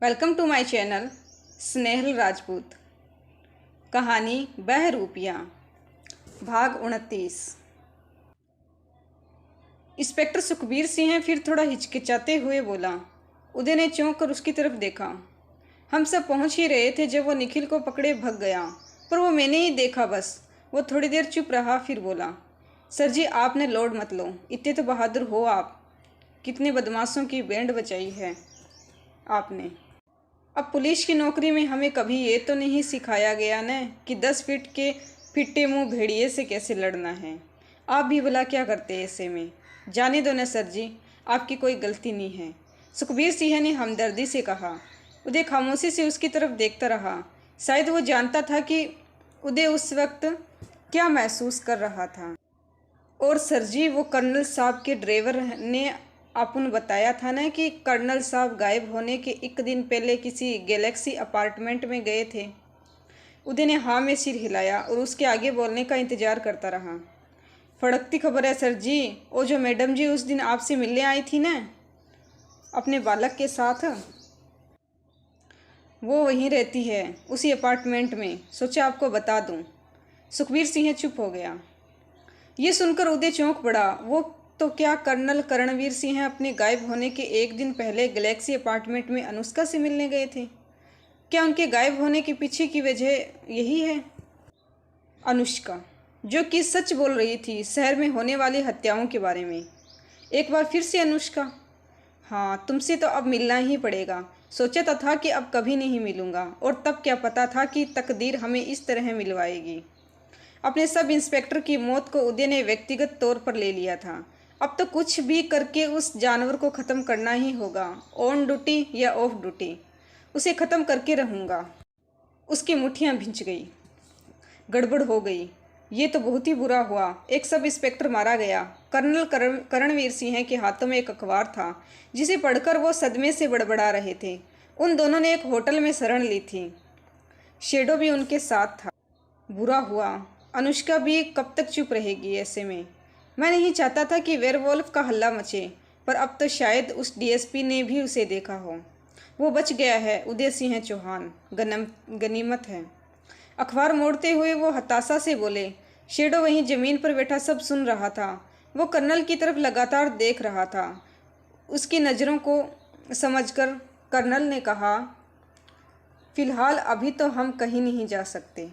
Welcome to my channel Snehal Rajput. कहानी बहरूपियाँ भाग 29। इंस्पेक्टर सुखबीर सिंह फिर थोड़ा हिचकिचाते हुए बोला। उदय ने चौंक कर उसकी तरफ देखा। हम सब पहुंच ही रहे थे जब वो निखिल को पकड़े भग गया, पर वो मैंने ही देखा बस। वो थोड़ी देर चुप रहा, फिर बोला, सर जी आपने लोड मत लो, इतने तो बहादुर हो आप। कितने बदमाशों की बैंड बचाई है आपने। अब पुलिस की नौकरी में हमें कभी ये तो नहीं सिखाया गया न कि 10 फीट के फिट्टे मुंह भेड़िए से कैसे लड़ना है। आप भी भला क्या करते ऐसे में। जाने दो न सर जी, आपकी कोई गलती नहीं है, सुखबीर सिंह ने हमदर्दी से कहा। उदय खामोशी से उसकी तरफ देखता रहा। शायद वो जानता था कि उदय उस वक्त क्या महसूस कर रहा था। और सर जी, वो कर्नल साहब के ड्राइवर ने आपने बताया था ना कि कर्नल साहब गायब होने के एक दिन पहले किसी गैलेक्सी अपार्टमेंट में गए थे। उदय ने हाँ में सिर हिलाया और उसके आगे बोलने का इंतजार करता रहा। फड़कती खबर है सर जी, वो जो मैडम जी उस दिन आपसे मिलने आई थी ना अपने बालक के साथ, वो वहीं रहती है उसी अपार्टमेंट में। सोचा आपको बता दूं। सुखबीर सिंह चुप हो गया। ये सुनकर उदय चौंक पड़ा। वो तो क्या कर्नल करणवीर सिंह अपने गायब होने के एक दिन पहले गैलेक्सी अपार्टमेंट में अनुष्का से मिलने गए थे? क्या उनके गायब होने के पीछे की वजह यही है? अनुष्का जो कि सच बोल रही थी शहर में होने वाली हत्याओं के बारे में। एक बार फिर से अनुष्का? हाँ, तुमसे तो अब मिलना ही पड़ेगा। सोचा तो था कि अब कभी नहीं मिलूंगा, और तब क्या पता था कि तकदीर हमें इस तरह मिलवाएगी। अपने सब इंस्पेक्टर की मौत को उदय ने व्यक्तिगत तौर पर ले लिया था। अब तो कुछ भी करके उस जानवर को ख़त्म करना ही होगा। ऑन ड्यूटी या ऑफ ड्यूटी, उसे ख़त्म करके रहूँगा। उसकी मुट्ठियाँ भिंच गई। गड़बड़ हो गई। ये तो बहुत ही बुरा हुआ। एक सब इंस्पेक्टर मारा गया। कर्नल करणवीर सिंह के हाथों में एक अखबार था जिसे पढ़कर वो सदमे से बड़बड़ा रहे थे। उन दोनों ने एक होटल में शरण ली थी। शेडो भी उनके साथ था। बुरा हुआ। अनुष्का भी कब तक चुप रहेगी ऐसे में। मैं नहीं चाहता था कि वेयरवोल्फ का हल्ला मचे, पर अब तो शायद उस डीएसपी ने भी उसे देखा हो। वो बच गया है। उदय सिंह चौहान गनीमत है। अखबार मोड़ते हुए वो हताशा से बोले। शेडो वहीं जमीन पर बैठा सब सुन रहा था। वो कर्नल की तरफ लगातार देख रहा था। उसकी नज़रों को समझकर कर्नल ने कहा, फिलहाल अभी तो हम कहीं नहीं जा सकते।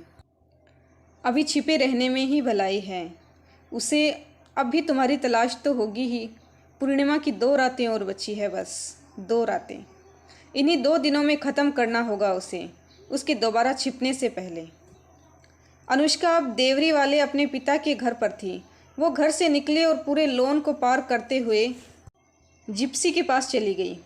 अभी छिपे रहने में ही भलाई है। उसे अब भी तुम्हारी तलाश तो होगी ही। पूर्णिमा की 2 रातें और बची है, बस 2 रातें। इन्हीं 2 दिनों में ख़त्म करना होगा उसे, उसके दोबारा छिपने से पहले। अनुष्का अब देवरी वाले अपने पिता के घर पर थी। वो घर से निकले और पूरे लॉन को पार करते हुए जिप्सी के पास चली गई।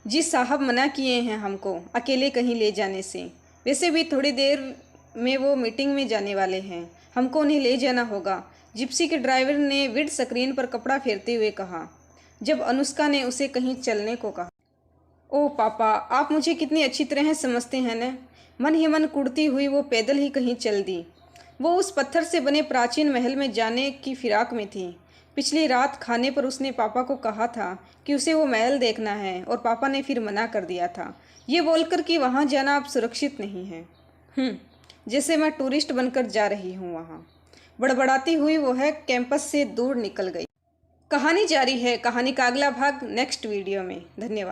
जी साहब मना किए हैं हमको अकेले कहीं ले जाने से। वैसे भी थोड़ी देर में वो मीटिंग में जाने वाले हैं, हमको उन्हें ले जाना होगा। जिप्सी के ड्राइवर ने विंड स्क्रीन पर कपड़ा फेरते हुए कहा, जब अनुष्का ने उसे कहीं चलने को कहा। ओह पापा, आप मुझे कितनी अच्छी तरह समझते हैं न। मन ही मन कुड़ती हुई वो पैदल ही कहीं चल दी। वो उस पत्थर से बने प्राचीन महल में जाने की फिराक में थी। पिछली रात खाने पर उसने पापा को कहा था कि उसे वो महल देखना है, और पापा ने फिर मना कर दिया था, ये बोलकर कि वहाँ जाना अब सुरक्षित नहीं है। जैसे मैं टूरिस्ट बनकर जा रही हूँ वहाँ। बड़बड़ाती हुई वो है कैंपस से दूर निकल गई। कहानी जारी है। कहानी का अगला भाग नेक्स्ट वीडियो में। धन्यवाद।